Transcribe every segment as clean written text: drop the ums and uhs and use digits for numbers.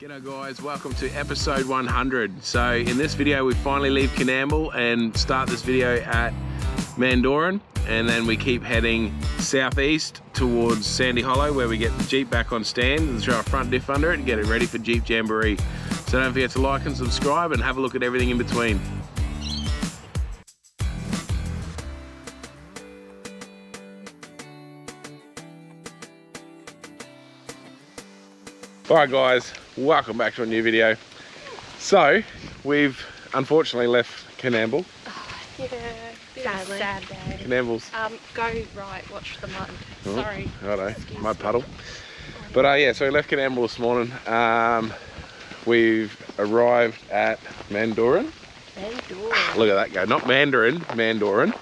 G'day guys, welcome to episode 100. So in this video we finally leave Coonamble and start this video at Mandoran, and then we keep heading southeast towards Sandy Hollow where we get the Jeep back on stand and throw a front diff under it and get it ready for Jeep Jamboree. So don't forget to like and subscribe and have a look at everything in between. Alright guys, welcome back to a new video. So, we've unfortunately left Coonamble. Yeah, sadly. Sad day. Coonamble's... go right, watch the mud. Sorry. Righto, mud puddle. But yeah, so we left Coonamble this morning. We've arrived at Mandoran. Mandoran. Look at that go, not Mandarin, Mandoran.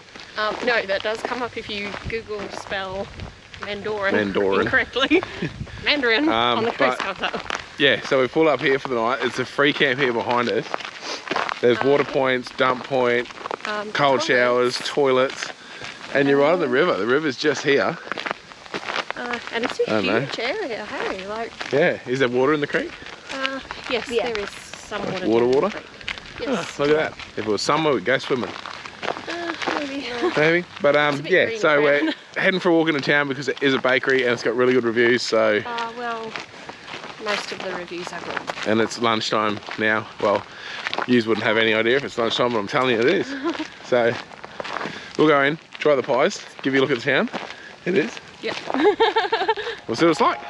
No, that does come up if you Google spell Mandoran incorrectly. Mandarin on the coast comes up. Yeah, so we pull up here for the night. It's a free camp here behind us. There's water points, dump point, cold showers, toilets, and you're right on the river. The river's just here. And it's a huge area, hey? Like, yeah, is there water in the creek? Yes, there is some water. Water? Yes. Oh, look at that. If it was summer, we'd go swimming. Maybe. Maybe. But yeah, so we're heading for a walk into town because it is a bakery and it's got really good reviews, so... well, most of the reviews are good. And it's lunchtime now. Well, yous wouldn't have any idea if it's lunchtime, but I'm telling you it is. So, we'll go in, try the pies, give you a look at the town. It is. Yeah. We'll see what it's like.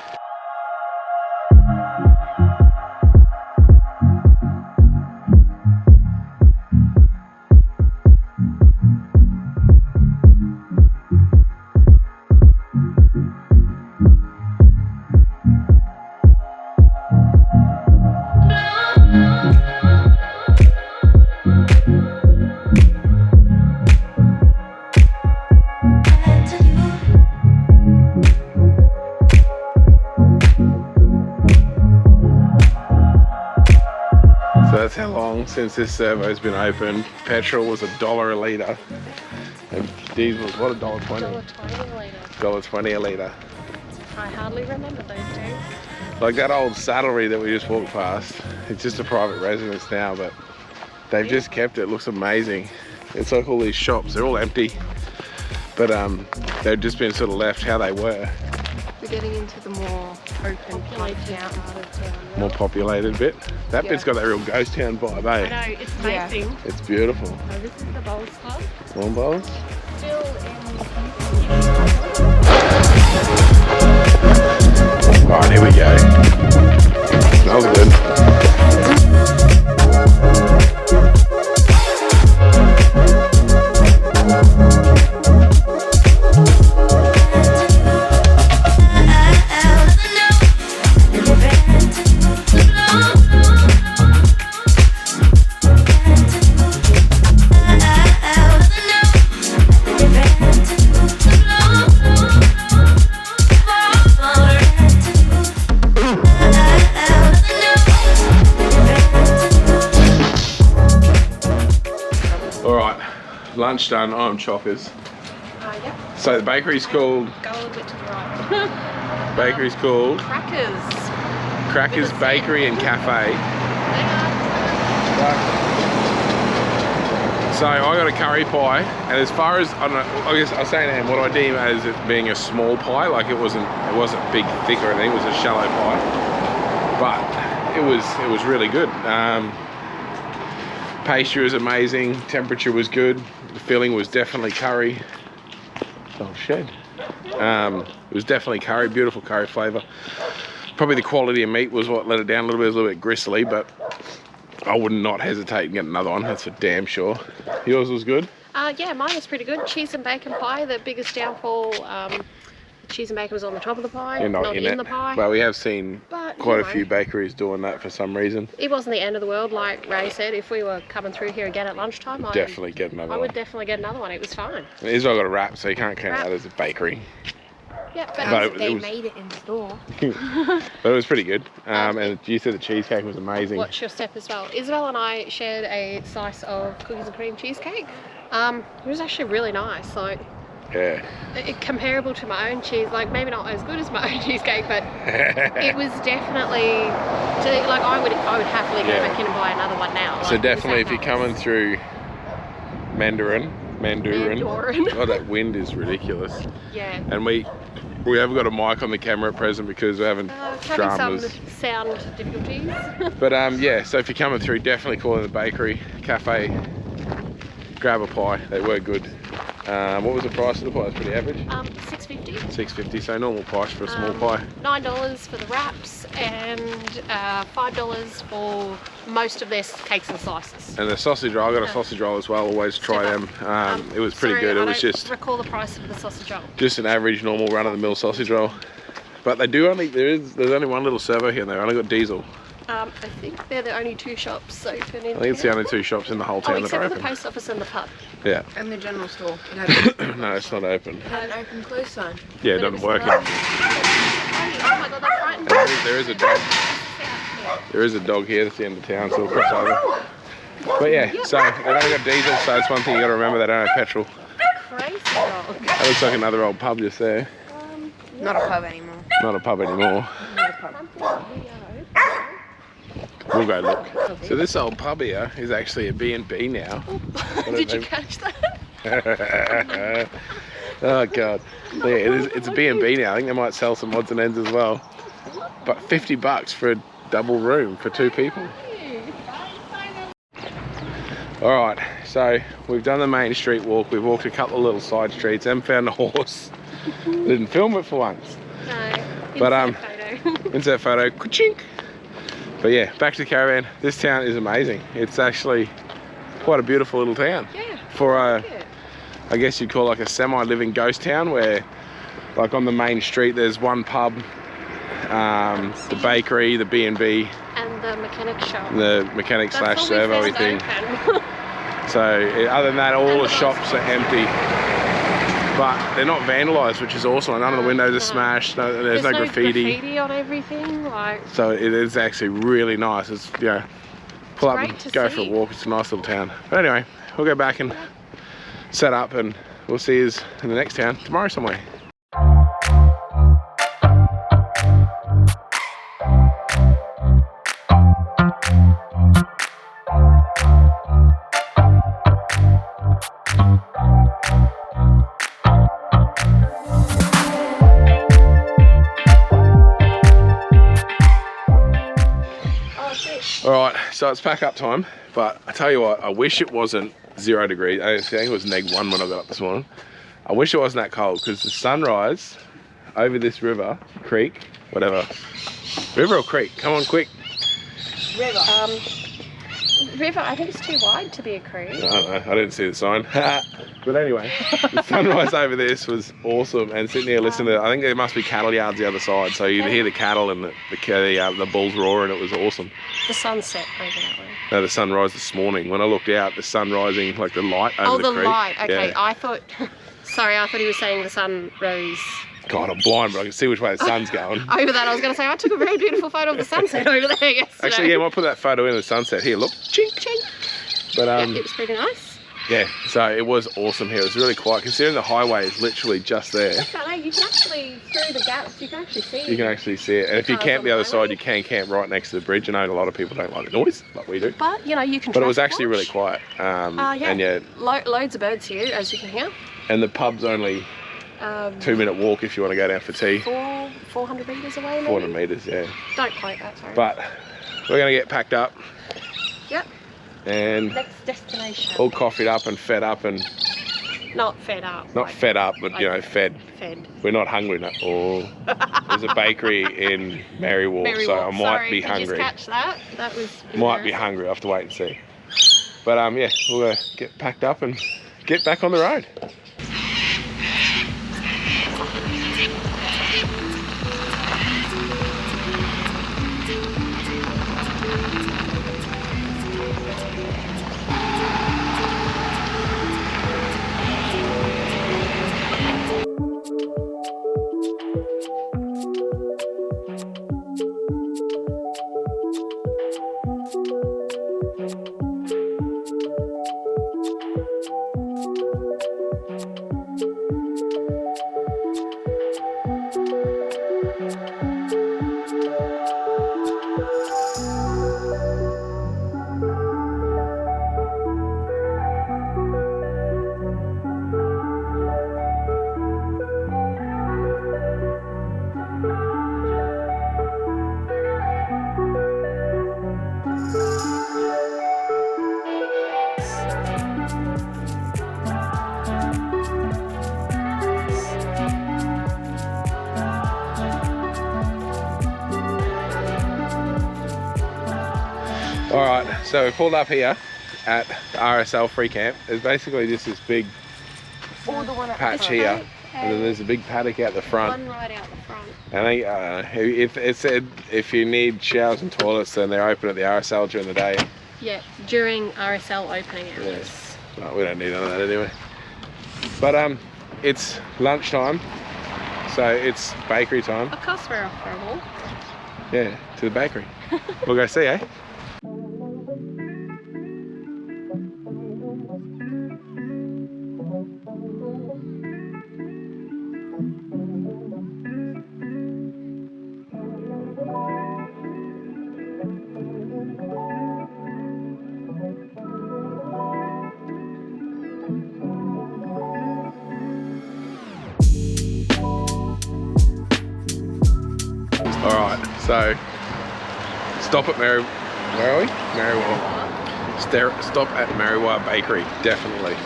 That's how long since this servo's been open. Petrol was $1 a litre, and diesel was what, $1.20? $1.20 a litre. $1.20 a litre. I hardly remember those days. Like that old saddlery that we just walked past. It's just a private residence now, but they've just kept it. It looks amazing. It's like all these shops, they're all empty, but they've just been sort of left how they were. We're getting into the more open play town part of town. More populated bit. That bit's got that real ghost town vibe, eh? I know, it's amazing. Yeah. It's beautiful. So this is the bowls club. Lawn bowls? Still in... Alright, here we go. Smells good. Lunch done, I'm chockers. Yep. So the bakery's called... Go a little bit to the right. Bakery's called... Crackers Bakery and Cafe. So I got a curry pie, and as far as, I don't know, I guess I was saying to him, what I deem as it being a small pie, like it wasn't big, thick or anything, it was a shallow pie. But it was really good. Pastry was amazing, temperature was good, the filling was definitely curry. Oh shit. It was definitely curry, beautiful curry flavour. Probably the quality of meat was what let it down a little bit gristly, but I would not hesitate and get another one, that's for damn sure. Yours was good? Yeah, mine was pretty good. Cheese and bacon pie, the biggest downfall. Cheese and bacon was on the top of the pie, not in the pie. Well, we have seen quite a few bakeries doing that for some reason. It wasn't the end of the world, like Ray said. If we were coming through here again at lunchtime, I would definitely get another one. It was fine. Israel got a wrap, so you can't count that as a bakery. Yeah, but they made it in store. But it was pretty good. And you said the cheesecake was amazing. What's your step as well? Isabel and I shared a slice of cookies and cream cheesecake. It was actually really nice. Like, Yeah. Comparable to my own cheese, like maybe not as good as my own cheesecake, but it was definitely, like I would happily go back in and buy another one now. So definitely if you're coming through Mandarin. Oh, that wind is ridiculous. Yeah. And we have got a mic on the camera at present because we're having dramas. Some sound difficulties. But yeah, so if you're coming through, definitely call in the bakery, cafe, grab a pie. They were good. What was the price of the pie? It's pretty average. $6.50. $6.50, so normal price for a small pie. $9 for the wraps and $5 for most of their cakes and slices. And the sausage roll, I got a sausage roll as well. Always try them. It was pretty good. It was just. Recall the price of the sausage roll. Just an average, normal run-of-the-mill sausage roll. But they do only there's only one little servo here, and they've only got diesel. I think they're the only 2 shops open in. I think it's the only 2 shops in the whole town that are except open. for the post office and the pub. Yeah. And the general store. No, it's not open. It had an open close sign. Yeah, it doesn't work. Oh my god, that frightened me. There is a dog. There is a dog here. That's the end of town, so we'll cross over. But yeah, so they've only got diesel, so it's one thing you got to remember. They don't have petrol. Crazy dog. That looks like another old pub just there. Not a pub anymore. Not a pub anymore. Not a pub. We'll go look. So this old pub here is actually a B&B now. Did you catch that? Oh god. Yeah, it's a B&B now. I think they might sell some odds and ends as well. But $50 for a double room for 2 people. Alright, so we've done the main street walk. We've walked a couple of little side streets and found a horse. Didn't film it for once. No. But Photo. insert photo. Ka-chink. But yeah, back to the caravan. This town is amazing. It's actually quite a beautiful little town. Yeah. For I guess you'd call like a semi-living ghost town where, like on the main street, there's one pub, the bakery, the B&B, and the mechanic shop. The mechanic slash servo thing. So other than that, all the shops are empty. But they're not vandalised, which is awesome. None of the windows are smashed. There's no graffiti on everything. So it is actually really nice. It's, you know, pull up and go for a walk. It's a nice little town. But anyway, we'll go back and set up, and we'll see you in the next town tomorrow somewhere. Alright, so it's pack up time, but I tell you what, I wish it wasn't 0 degrees. I think it was -1 when I got up this morning. I wish it wasn't that cold, because the sunrise over this river, creek, whatever. River or creek? Come on, quick. River. River, I think it's too wide to be a creek. I don't know, I didn't see the sign. But anyway, the sunrise over this was awesome, and sitting here listening to, I think there must be cattle yards the other side, so you hear the cattle and the bulls roar, and it was awesome. The sunset over that way. No, the sunrise this morning. When I looked out, the sun rising, like the light over the creek. Oh, the light, okay. Yeah. I thought, sorry, I thought he was saying the sun rose. God, I'm blind, but I can see which way the sun's going. Over that, I was going to say, I took a very beautiful photo of the sunset over there yesterday. Actually, yeah, I might put that photo in the sunset. Here, look. Chink. Chink. But, yeah, it was pretty nice. Yeah, so it was awesome here. It was really quiet, considering the highway is literally just there. You can actually, through the gaps, you can actually see it. You can actually see it. And if you camp the other side, you can camp right next to the bridge. I know a lot of people don't like the noise, like we do. But, you know, you can But it was actually really quiet. Yeah. And yeah. Loads of birds here, as you can hear. And the pub's only 2-minute walk if you want to go down for tea. 400 metres away, maybe? 400 metres, yeah. Don't quote that, sorry. But we're going to get packed up. Yep. And next destination. All coffeed up and fed up and... Not fed up. Not like, fed up, but, you know, fed. Fed. We're not hungry now. Oh, there's a bakery in Marywalk, so I might be hungry. Did you just catch that? That was... Might be hungry. I have to wait and see. But, yeah, we'll get packed up and get back on the road. Alright, so we pulled up here at the RSL free camp. There's basically just this big patch here, and then there's a big paddock out the front. One right out the front. I think if it said if you need showers and toilets, then they're open at the RSL during the day. Yeah, during RSL opening hours. Yeah. Well, we don't need none of that anyway. But it's lunchtime, so it's bakery time. Of course we're off for a walk. Yeah, to the bakery. We'll go see, eh? Alright, so stop at where are we? Merriwell. Stop at Merriwell Bakery, definitely.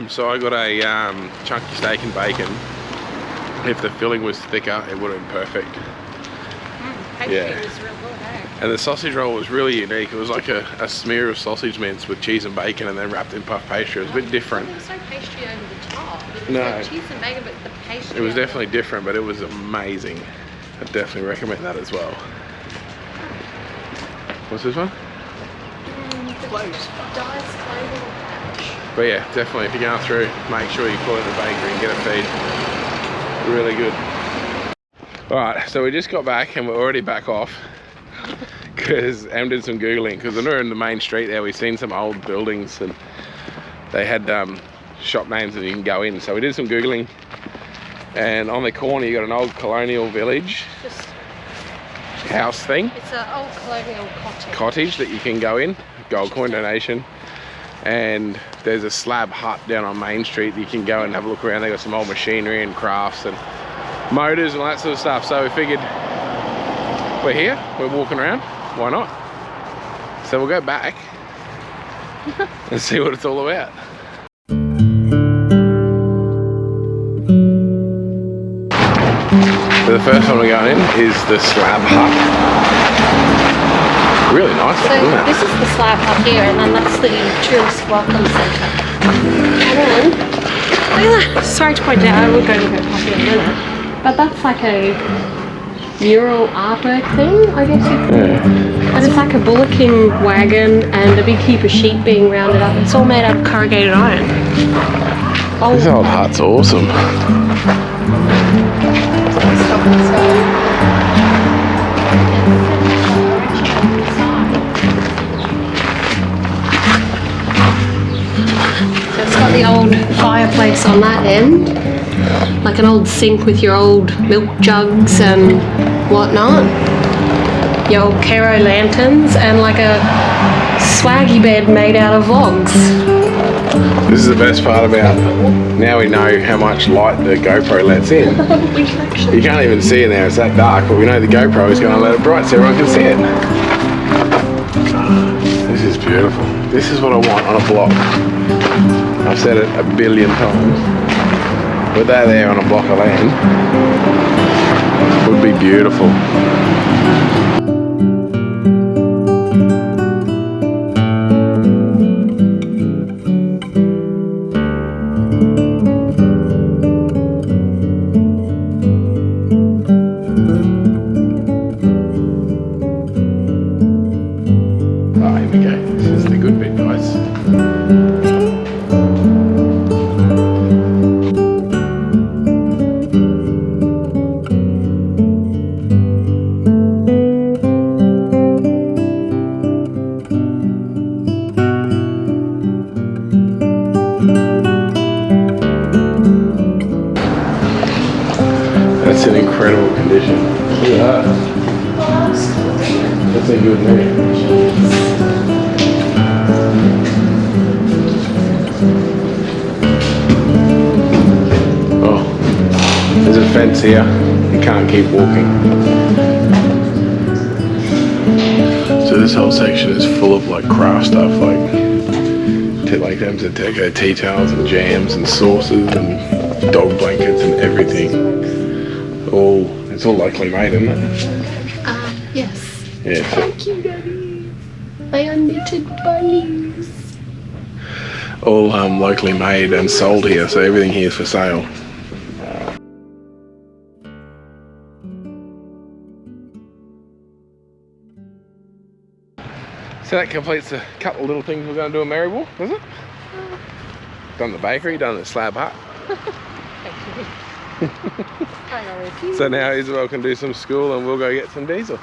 So I got a chunky steak and bacon. If the filling was thicker, it would have been perfect. Pastry was real good, eh? And the sausage roll was really unique. It was like a smear of sausage mince with cheese and bacon and then wrapped in puff pastry. It was a bit different. There was no pastry over the top. It was No. like cheese and bacon, but the pastry. It was definitely different, but it was amazing. I definitely recommend that as well. What's this one? But yeah, definitely if you're going through, make sure you pull in the bakery and get a feed. Really good. Alright, so we just got back and we're already back off because Em did some Googling, because when we were in the main street there, we've seen some old buildings and they had shop names that you can go in. So we did some Googling, and on the corner you got an old colonial village house thing. It's an old colonial cottage that you can go in, gold coin donation. And there's a slab hut down on Main Street that you can go and have a look around. They got some old machinery and crafts and motors and all that sort of stuff. So we figured we're here, we're walking around, why not? So we'll go back and see what it's all about. So the first one we're going in is the slab hut. Really nice, So isn't it? this is the slab up here, and then that's the tourist welcome centre. And then, look at that. Sorry to point out, I will go to it in a minute. But that's like a mural artwork thing, I guess you could. Yeah. And it's like a bullocking wagon and a big heap of sheep being rounded up. It's all made out of corrugated iron. This old hut's awesome. It's got the old fireplace on that end, like an old sink with your old milk jugs and whatnot, your old Caro lanterns, and like a swaggy bed made out of logs. This is the best part about, now we know how much light the GoPro lets in. You can't even see in there, it's that dark, but we know the GoPro is going to let it bright so everyone can see it. This is beautiful. This is what I want on a block. I've said it a billion times. But that there on a block of land would be beautiful. That's an incredible condition. Look at that. That's a good name. Oh, there's a fence here. You can't keep walking. So this whole section is full of like craft stuff, like them to deco tea towels and jams and sauces and dog blankets and everything. It's all locally made, isn't it? Yes. Yeah. Thank you, Daddy. My unknitted bunnies. All locally made and sold here, so everything here is for sale. So that completes a couple of little things we're going to do in Maryville, does it? Done the bakery, done the slab hut. So now Isabel can do some school and we'll go get some diesel.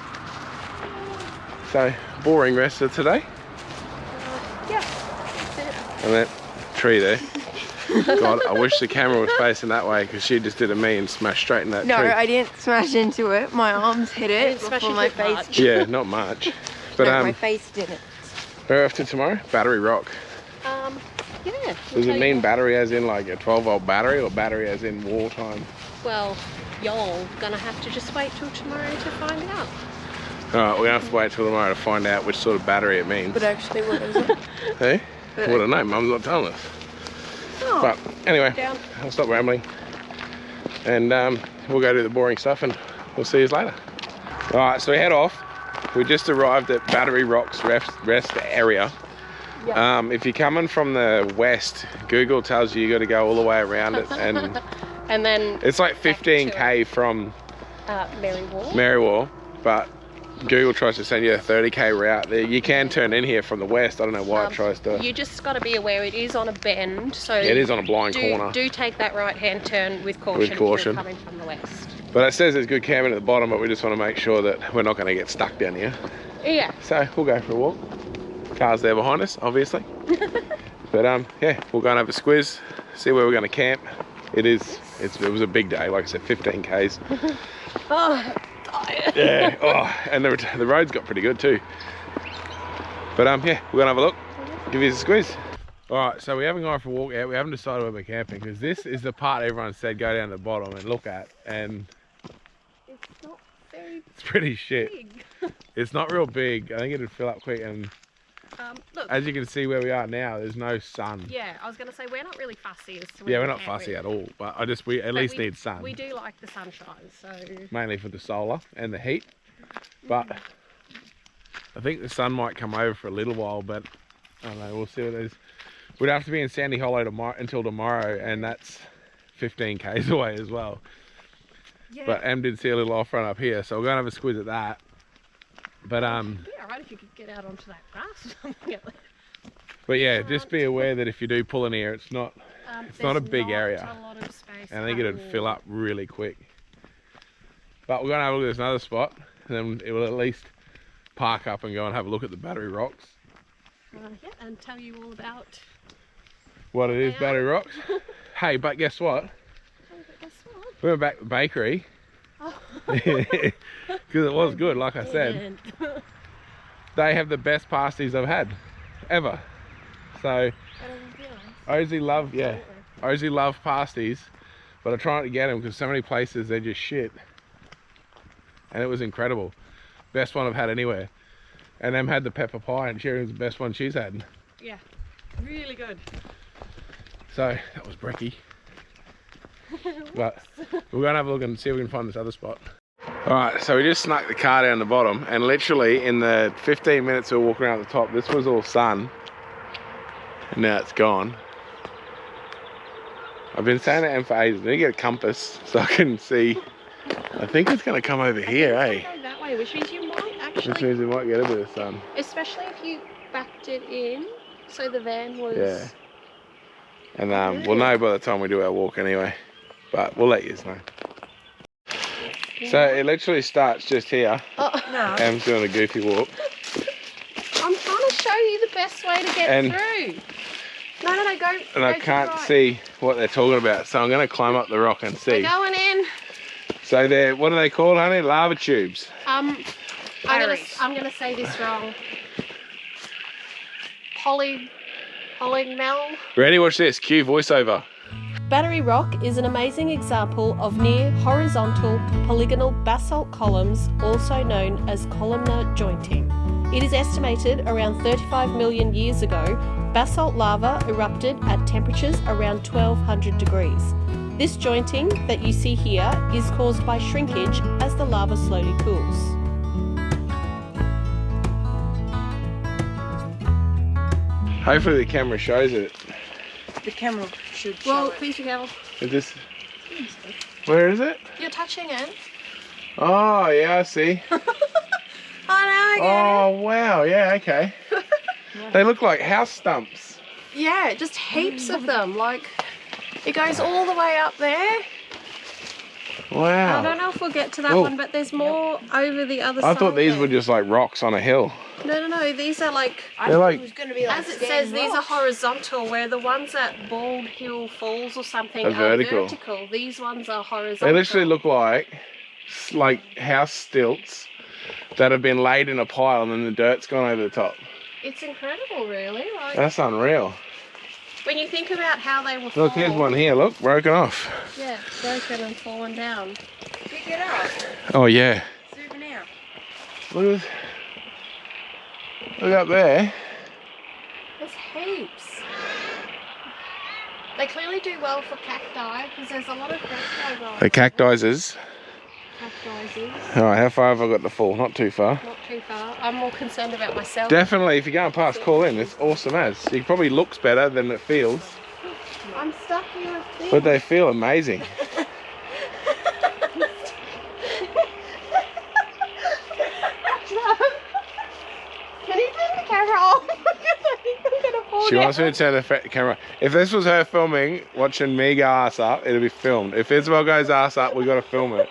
So, boring rest of today. Yeah, that's it. And that tree there. God, I wish the camera was facing that way because she just did a me and smashed straight in that tree. No, I didn't smash into it. My arms hit it before my face. Yeah, not much. But no, my face didn't. We're off to tomorrow? Battery Rock. Yeah. Does it mean battery as in like a 12-volt battery or battery as in wartime? Well, y'all gonna have to just wait till tomorrow to find out. Alright, we're gonna have to wait till tomorrow to find out which sort of battery it means. But actually, what is it? Hey? What do I know? Mum's not telling us. Oh, but anyway, down. I'll stop rambling. And we'll go do the boring stuff and we'll see you later. Alright, so we head off. We just arrived at Battery Rock's rest area. Yep. If you're coming from the west, Google tells you got to go all the way around it, and and then it's like 15k from Marywall, but Google tries to send you a 30k route. You can turn in here from the west. I don't know why it tries to. You just got to be aware it is on a bend, so it is on a blind corner. Do take that right-hand turn with caution. If you're coming from the west. But it says there's good camping at the bottom, but we just want to make sure that we're not going to get stuck down here. Yeah. So we'll go for a walk. Car's there behind us, obviously. But yeah, we'll go and have a squiz, see where we're going to camp. It was a big day, like I said, 15 k's. Oh, tired. Yeah. Oh, and the roads got pretty good too. But yeah, we're gonna have a look. Give you a squeeze. All right, so we haven't gone for a walk yet. We haven't decided where we're camping because this is the part everyone said go down to the bottom and look at, and it's not very. It's pretty shit. Big. It's not real big. I think it'd fill up quick, and look, as you can see where we are now, there's no sun. Yeah, I was gonna say we're not really fussy as to. Yeah, we're not fussy at all, but we at least need sun. We do like the sunshine, so. Mainly for the solar and the heat, but I think the sun might come over for a little while, but I don't know. We'll see what it is. We'd have to be in Sandy Hollow until tomorrow, and that's 15 k's away as well. Yeah. But Em did see a little off run up here, so we're gonna have a squeeze at that. But it'd be alright if you could get out onto that grass. But yeah, just be aware that if you do pull in here, it's not a big area, a lot of space, and I think it'd fill up really quick. But we're gonna have a look at this another spot, and then it will at least park up and go and have a look at the Battery Rocks. Yeah, and tell you all about what it is, Battery Rocks. Hey, but guess what? We went back to the bakery. Because it was good, like I said. They have the best pasties I've had ever. So I usually love pasties, but I try not to get them because so many places they're just shit. And it was incredible. Best one I've had anywhere. And them had the pepper pie, and Sherry was the best one she's had. Yeah, really good. So that was brekkie. But we're gonna have a look and see if we can find this other spot. Alright, so we just snuck the car down the bottom, and literally in the 15 minutes we were walking around the top, this was all sun, and now it's gone. I've been saying to Em for ages, I need to get a compass so I can see. I think it's gonna come over here, eh? Go that way, which means you might actually. Which means we might get a bit of sun. Especially if you backed it in, so the van was. Yeah. And we'll know by the time we do our walk anyway, but we'll let you know. So it literally starts just here. Oh, no. Em's doing a goofy walk. I'm trying to show you the best way to get through. No, go. And I can't see what they're talking about, so I'm going to climb up the rock and see. We're going in. So they're, what are they called, honey? Lava tubes. I'm gonna say this wrong. Coonamble. Ready? Watch this. Cue voiceover. Battery Rock is an amazing example of near horizontal polygonal basalt columns, also known as columnar jointing. It is estimated around 35 million years ago, basalt lava erupted at temperatures around 1200 degrees. This jointing that you see here is caused by shrinkage as the lava slowly cools. Hopefully the camera shows it. The camera should show Well, it. please be careful. Is this... Where is it? You're touching it. Oh, yeah, I see. Oh, no, I get Oh, wow, yeah, okay. They look like house stumps. Yeah, just heaps of them. Like, it goes all the way up there. Wow. I don't know if we'll get to that one, but there's more over the other side. I thought these there. were just like rocks on a hill. No, these are like... They're like... It was going to be like As it says, these are horizontal, where the ones at Bald Hill Falls or something Are are vertical. vertical. These ones are horizontal. They literally look like house stilts that have been laid in a pile and then the dirt's gone over the top. It's incredible, really. Like, That's unreal. when you think about how they were Look, formed. here's one here, look, broken off. Yeah, broken and fallen down. Pick it up. Oh yeah. Zoom it out. Look up there. There's heaps. They clearly do well for cacti, because there's a lot of cacti growing. The cactises. Cactises. Alright, how far have I got to fall? Not too far. Not too far. I'm more concerned about myself. Definitely, if you're going past, call in. It's awesome as. It probably looks better than it feels, I'm stuck here with things. but they feel amazing. Can you turn the camera off? I think I'm gonna fall She down. wants me to turn the camera. If this was her filming, watching me go ass up, it'll be filmed. If Isabel goes ass up, we got to film it.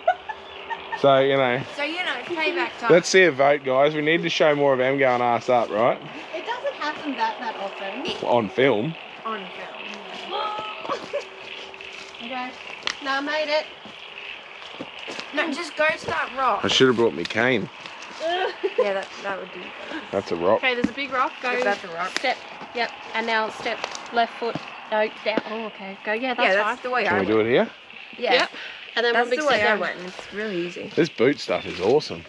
So, you know. So, you know, it's payback time. Let's see a vote, guys. We need to show more of Em going ass up, right? It doesn't happen that often. On film. On film. Okay. No, I made it. No, just go to that rock. I should have brought me cane. Yeah, that would do. That's a rock. Okay, there's a big rock. Go. Is that the rock? Step. Yep. And now step left foot. No, down. Oh, okay. Go. Yeah, that's Yeah, fine. that's the way Can I we went. do it here? Yeah. Yep. And then That's one big the way step I down. went, and it's really easy. This boot stuff is awesome.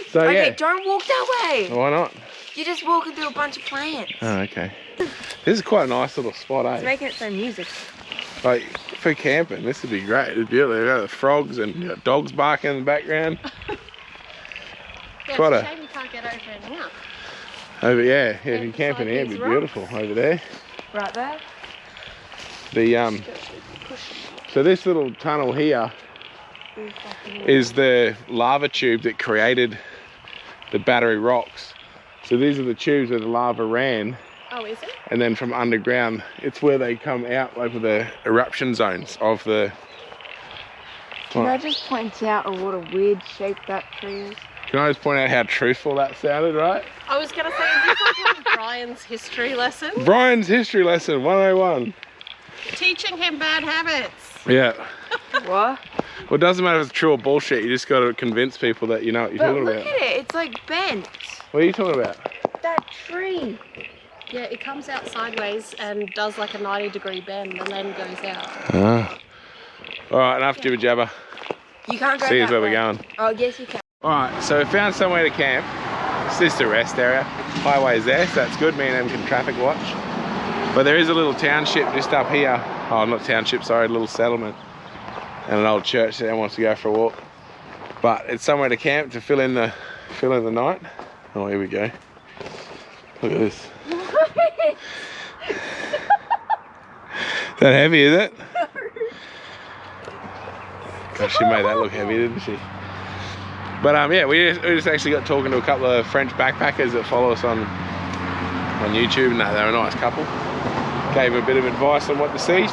So Okay, yeah. don't walk that way. Why not? You're just walking through a bunch of plants. Oh, okay. This is quite a nice little spot, It's eh? making its own music. Like, for camping, this would be great. It's beautiful. You've got the frogs and you got dogs barking in the background. Yeah, Quite it's a- a shame you can't get over in here. Over, yeah, if you're Beside camping here, it'd be these beautiful over there. Right there. The so this little tunnel here is the lava tube that created the battery rocks. So these are the tubes where the lava ran, Oh, is it? and then from underground, it's where they come out over the eruption zones of the... Can I just point out what a weird shape that tree is? Can I just point out how truthful that sounded, right? I was gonna say, is this like one of Brian's history lessons? Brian's history lesson 101. Teaching him bad habits. Yeah. What? Well, it doesn't matter if it's true or bullshit, you just got to convince people that you know what you're But talking look about. at it, it's like bent. What are you talking about? That tree. Yeah, it comes out sideways and does like a 90-degree bend and then goes out. Ah. Alright, enough jibber jabber. You can't go See us that where way. we're going. Oh, yes you can. Alright, so we found somewhere to camp. This is the rest area. Highway's there, so that's good. Me and them can traffic watch. But there is a little township just up here. Oh, not township, sorry, a little settlement. And an old church that wants to go for a walk. But it's somewhere to camp to fill in the night. Oh, here we go. Look at this. Is that heavy, is it? Gosh, she made that look heavy, didn't she? But yeah, we just actually got talking to a couple of French backpackers that follow us on YouTube, and they're a nice couple. Gave them a bit of advice on what to see.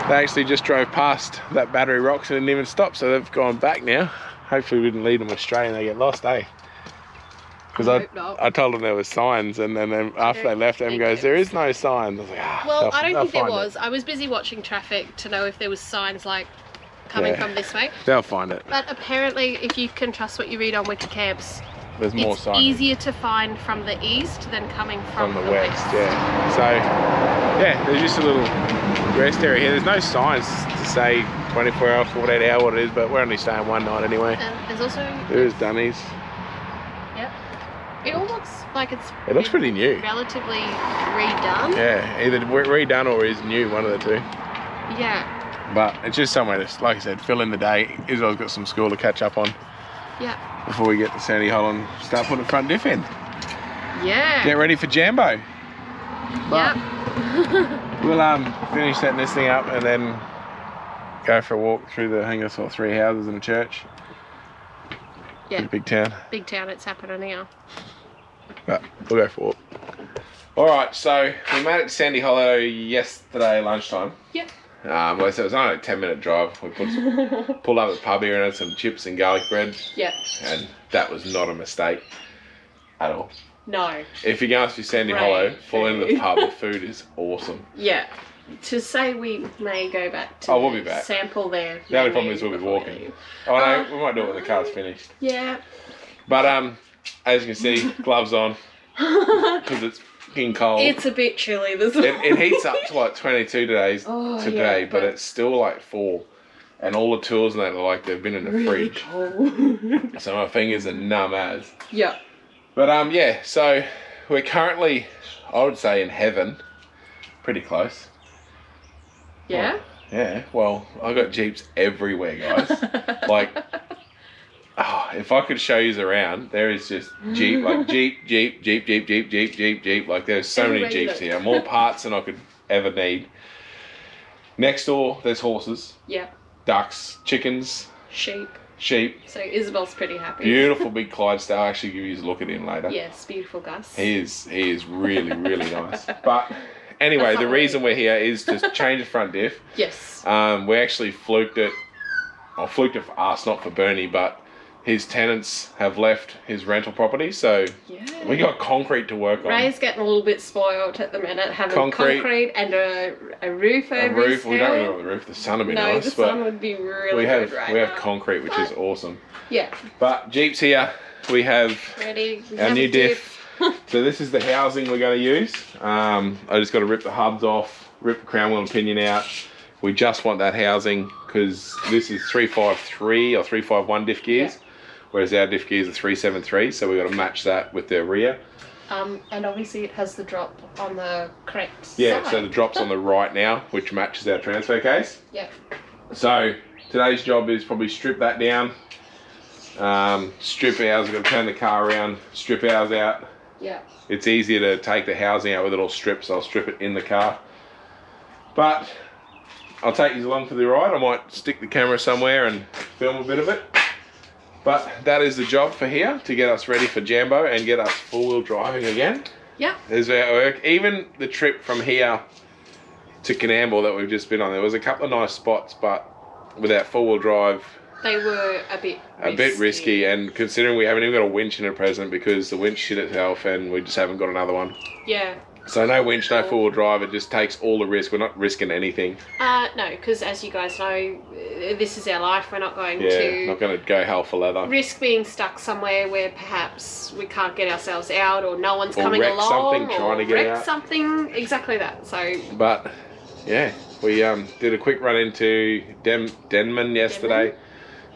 They actually just drove past that battery rocks and didn't even stop, so they've gone back now. Hopefully we didn't lead them astray and they get lost, eh? Because I told them there was signs, and then after they left, Em goes, there is no signs. I was like, ah, Well, I don't think there find was. I was busy watching traffic to know if there was signs like coming Yeah. from this way. They'll find it. But apparently, if you can trust what you read on Wikicamps, There's more it's signs easier to find from the east than coming from the west. Yeah. So yeah, there's just a little rest area here. There's no signs to say 24 hour, 48 hour what it is, but we're only staying one night anyway. And there's also... There is Dunnies. Yep. It all looks like it's... It looks pretty new. Relatively redone. Yeah, either redone or is new, one of the two. Yeah. But it's just somewhere to, like I said, fill in the day. Israel's got some school to catch up on Yeah. before we get to Sandy Hole and start putting the front diff in. Yeah. Get ready for Jambo. But we'll finish setting this thing up and then go for a walk through the, I think I saw 3 houses and a church. Yeah. Big town. Big town, it's happening now. But we'll go for a walk. Alright, so we made it to Sandy Hollow yesterday lunchtime. Yep. Well, so it was only a 10-minute drive. We pulled up at the pub here and had some chips and garlic bread. Yep. And that was not a mistake at all. No. If you're going to Sandy Hollow, fall into the pub. The food is awesome. Yeah. To say we may go back to we'll be back. Sample there. The only problem is we'll be walking. Oh no, we might do it when the car's finished. Yeah. But as you can see, gloves on because it's fucking cold. It's a bit chilly this morning. It heats up to like 22 today, but it's still like 4. And all the tools and that are like they've been in the really fridge. Cold. So my fingers are numb as. Yeah. But yeah, so we're currently, I would say, in heaven. Pretty close. Yeah? Well, yeah, well, I got Jeeps everywhere, guys. Like, if I could show you around, there is just Jeep, like Jeep. Like there's so many Jeeps here. More parts than I could ever need. Next door, there's horses. Yeah. Ducks, chickens. Sheep. So Isabel's pretty happy. Beautiful big Clydesdale. I'll actually give you a look at him later. Yes, beautiful Gus. He is really, really nice. But anyway, the reason we're here is to change the front diff. Yes. We actually fluked it. Well, fluked it for us, not for Bernie, but his tenants have left his rental property, so we got concrete to work on. Ray's getting a little bit spoiled at the minute, having concrete and a roof over his head. We don't really want the roof. The sun would be nice. No, the sun would be really good right now. We have concrete, which is awesome. Yeah. But Jeep's here. We have our new diff. So this is the housing we're going to use. I just got to rip the hubs off, rip the crown wheel and pinion out. We just want that housing because this is 353 or 351 diff gears. Whereas our diff gears are 373, so we've got to match that with the rear. And obviously it has the drop on the correct side. So the drop's on the right now, which matches our transfer case. Yep. So today's job is probably strip that down, strip ours, we're going to turn the car around, strip ours out. Yeah. It's easier to take the housing out with it all stripped, so I'll strip it in the car. But I'll take you along for the ride. I might stick the camera somewhere and film a bit of it. But that is the job for here, to get us ready for Jambo and get us four-wheel driving again. Yeah. Is our work. Even the trip from here to Coonamble that we've just been on, there was a couple of nice spots, but with that four-wheel drive, they were a bit risky. And considering we haven't even got a winch in at present because the winch shit itself and we just haven't got another one. Yeah. So no winch, no four-wheel drive, it just takes all the risk. We're not risking anything. No, because as you guys know, this is our life. We're not going not going to go hell for leather. Risk being stuck somewhere where perhaps we can't get ourselves out or no one's coming along. Trying to get out. Something, exactly that. So. But, yeah, we did a quick run into Denman yesterday.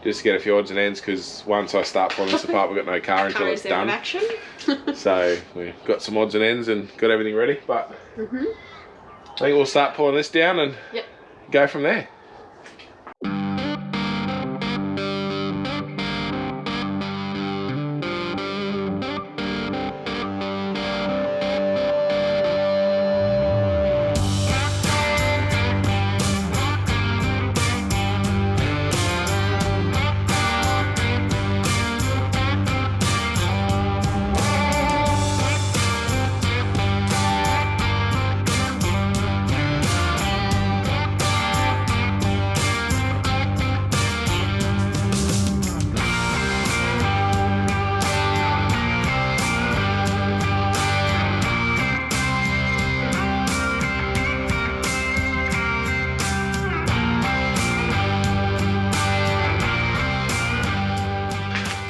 Just to get a few odds and ends because once I start pulling this apart, we've got no car until it's done. Action. So we've got some odds and ends and got everything ready. But I think we'll start pulling this down and go from there.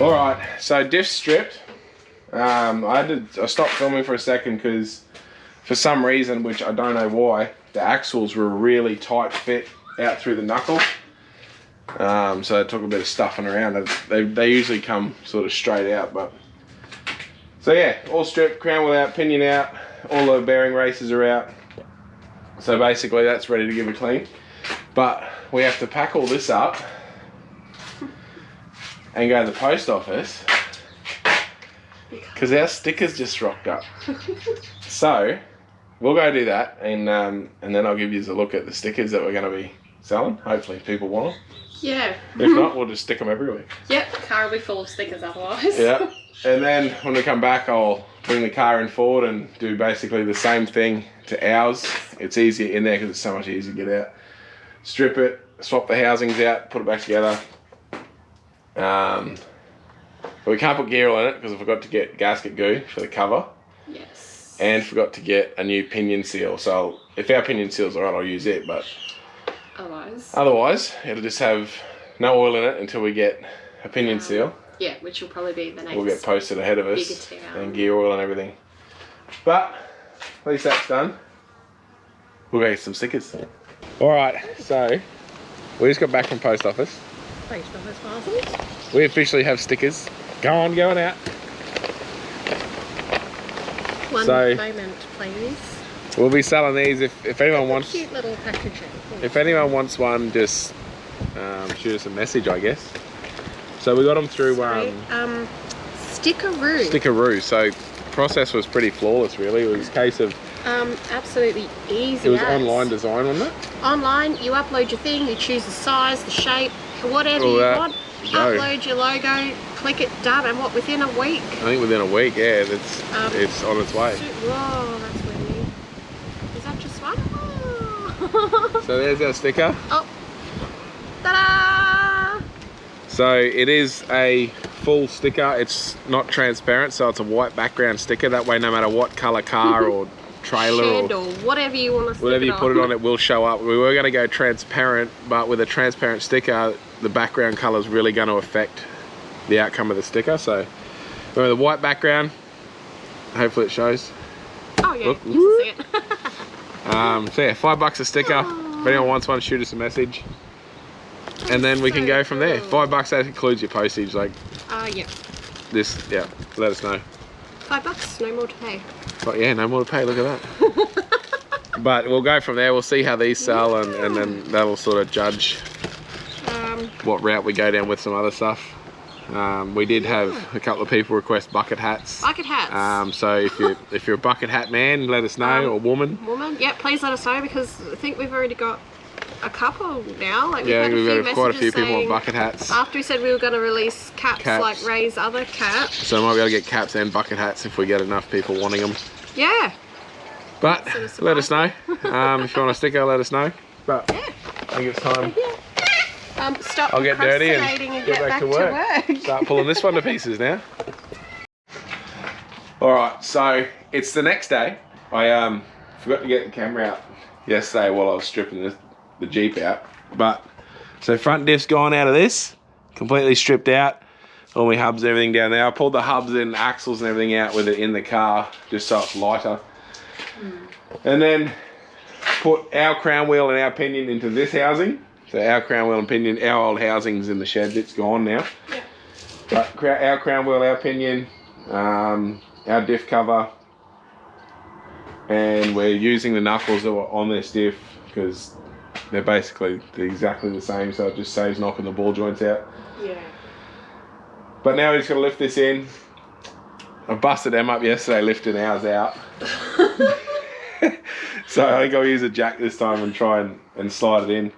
Alright, so diff stripped. I stopped filming for a second because for some reason, which I don't know why, the axles were really tight fit out through the knuckle. So it took a bit of stuffing around. They usually come sort of straight out, but so yeah, all stripped, crown wheel out, pinion out, all the bearing races are out. So basically that's ready to give a clean. But we have to pack all this up and go to the post office because our stickers just rocked up. So we'll go do that, and then I'll give you a look at the stickers that we're going to be selling. Hopefully people want them. Yeah. If not, we'll just stick them everywhere. Yep, the car will be full of stickers otherwise. Yeah. And then when we come back, I'll bring the car in forward and do basically the same thing to ours. It's easier in there because it's so much easier to get out. Strip it, swap the housings out, put it back together. But we can't put gear oil in it because I forgot to get gasket goo for the cover. Yes. And forgot to get a new pinion seal. So if our pinion seal's alright, I'll use it, but otherwise it'll just have no oil in it until we get a pinion seal. Yeah, which will probably be the next. We'll get posted ahead of us and gear oil and everything. But at least that's done. We'll go get some stickers. Alright, so we just got back from post office. Post office parcels. We officially have stickers. Going out. One moment, please. We'll be selling these if anyone wants. Cute little packaging. If anyone wants one, just shoot us a message, I guess. So we got them through Stickeroo. Stickeroo. So the process was pretty flawless, really. It was a case of absolutely easy. It was online design, wasn't it? Online, you upload your thing, you choose the size, the shape, whatever you want. Upload your logo, click it, done, and what, within a week? I think within a week, yeah, it's on its way. Whoa, that's windy. Is that just one? Oh. So there's our sticker. Oh, ta-da! So it is a full sticker. It's not transparent, so it's a white background sticker. That way, no matter what colour car or trailer or whatever you want to stick whatever you put it on, it will show up. We were going to go transparent, but with a transparent sticker, the background colour is really going to affect the outcome of the sticker. So remember the white background, hopefully it shows. Oh yeah, you can see it. So yeah, $5 a sticker. If anyone wants one, shoot us a message. And then we can go from there. $5, that includes your postage, like yeah. Yeah, let us know. $5, no more to pay. But yeah, no more to pay, look at that. But we'll go from there, we'll see how these sell, and then that'll sort of judge what route we go down with some other stuff. We did have a couple of people request bucket hats. Bucket hats. So if you're a bucket hat man, let us know, or woman. Woman, yeah, please let us know, because I think we've already got a couple now. Like yeah, we've got quite a few people on bucket hats. After we said we were going to release caps like Ray's other cap. So we might be able to get caps and bucket hats if we get enough people wanting them. Yeah. But let us know. If you want a sticker, let us know. But yeah. I think it's time. Stop I'll get dirty and get back to work. Start pulling this one to pieces now. Alright, so it's the next day. I forgot to get the camera out yesterday while I was stripping the Jeep out. But so front diff's gone out of this, completely stripped out. All my hubs and everything down there. I pulled the hubs and axles and everything out with it in the car just so it's lighter. And then put our crown wheel and our pinion into this housing. So our crown wheel and pinion, our old housing's in the shed, it's gone now. Yeah. But our crown wheel, our pinion, our diff cover, and we're using the knuckles that were on this diff because they're basically exactly the same, so it just saves knocking the ball joints out. Yeah. But now we're just gonna lift this in. I busted them up yesterday lifting ours out. So I think I'll use a jack this time and try and slide it in.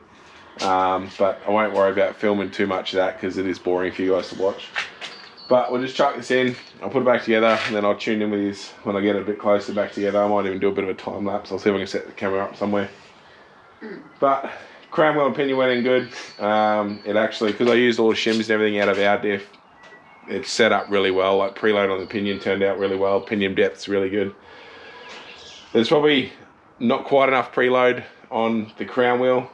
But I won't worry about filming too much of that because it is boring for you guys to watch. But we'll just chuck this in, I'll put it back together, and then I'll tune in with these when I get it a bit closer back together. I might even do a bit of a time lapse. I'll see if I can set the camera up somewhere. But crown wheel and pinion went in good. It actually, because I used all the shims and everything out of our diff, it's set up really well. Like preload on the pinion turned out really well. Pinion depth's really good. There's probably not quite enough preload on the crown wheel,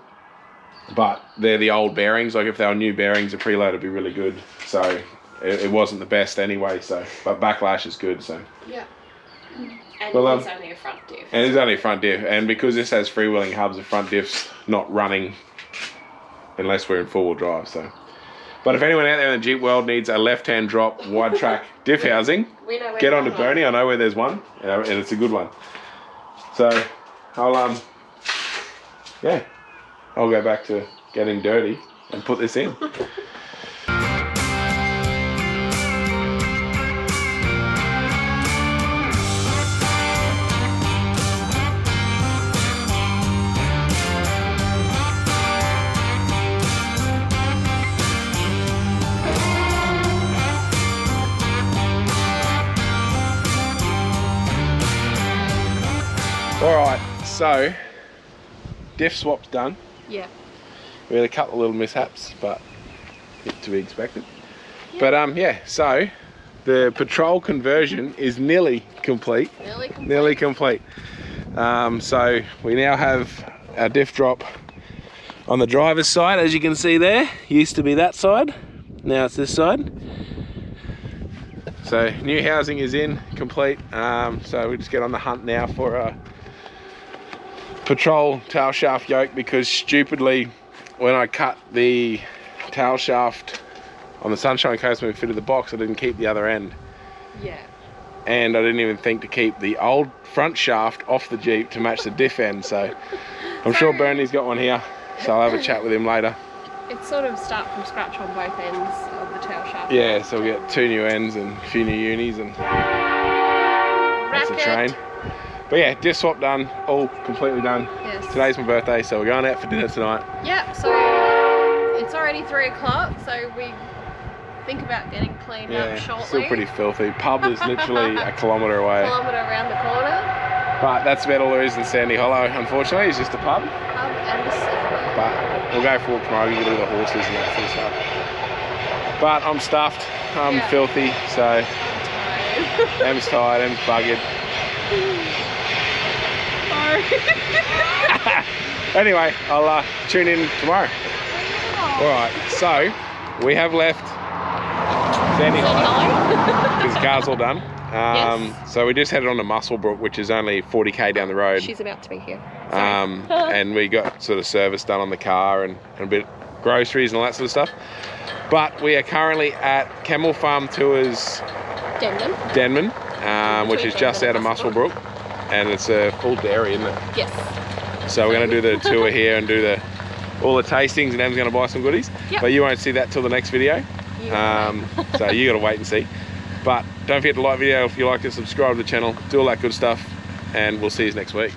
but they're the old bearings. Like if they were new bearings, the preload would be really good. So it wasn't the best anyway. So, but backlash is good. So yeah. And well, it's only a front diff. And it's only a front diff, and because this has freewheeling hubs, the front diff's not running unless we're in four-wheel drive. So, but if anyone out there in the Jeep world needs a left-hand drop wide track diff housing, get on to Bernie. I know where there's one, and it's a good one. So I'll go back to getting dirty and put this in. Alright, so diff swap's done. Yeah. We had a couple of little mishaps, but it's to be expected. Yeah. But yeah, so the patrol conversion is nearly complete. Nearly complete. So we now have our diff drop on the driver's side, as you can see there. Used to be that side, now it's this side. So new housing is in, complete. So we just get on the hunt now for a patrol tail shaft yoke, because stupidly when I cut the tail shaft on the Sunshine Coast when we fitted the box, I didn't keep the other end. Yeah. And I didn't even think to keep the old front shaft off the Jeep to match the diff end. So I'm sure Bernie's got one here, so I'll have a chat with him later. It's sort of start from scratch on both ends of the tail shaft. Yeah, so we'll get 2 new ends and a few new unis, and that's the train. But yeah, diff swap done, all completely done. Yes. Today's my birthday, so we're going out for dinner tonight. Yep, so it's already 3 o'clock, so we think about getting cleaned up shortly. Still pretty filthy. Pub is literally a kilometre away. Around the corner. But that's about all there is in Sandy Hollow, unfortunately. It's just a pub. Pub and a cinema. But we'll go for a walk tomorrow, get rid of the horses and that sort of stuff. But I'm stuffed, I'm filthy, so Em's tired, Em's buggered. Anyway, I'll tune in tomorrow. Alright, so we have left Sandy Hollow because the car's all done. So we just headed on to Muswellbrook, which is only 40k down the road. She's about to be here. And we got sort of service done on the car and a bit of groceries and all that sort of stuff. But we are currently at Camel Farm Tours Denman, which is just out of Muswellbrook, and it's a full dairy, isn't it? Yes. So we're going to do the tour here and do all the tastings, and Em's going to buy some goodies. Yep. But you won't see that till the next video. So you got to wait and see. But don't forget to like the video if you like it, subscribe to the channel, do all that good stuff, and we'll see you next week.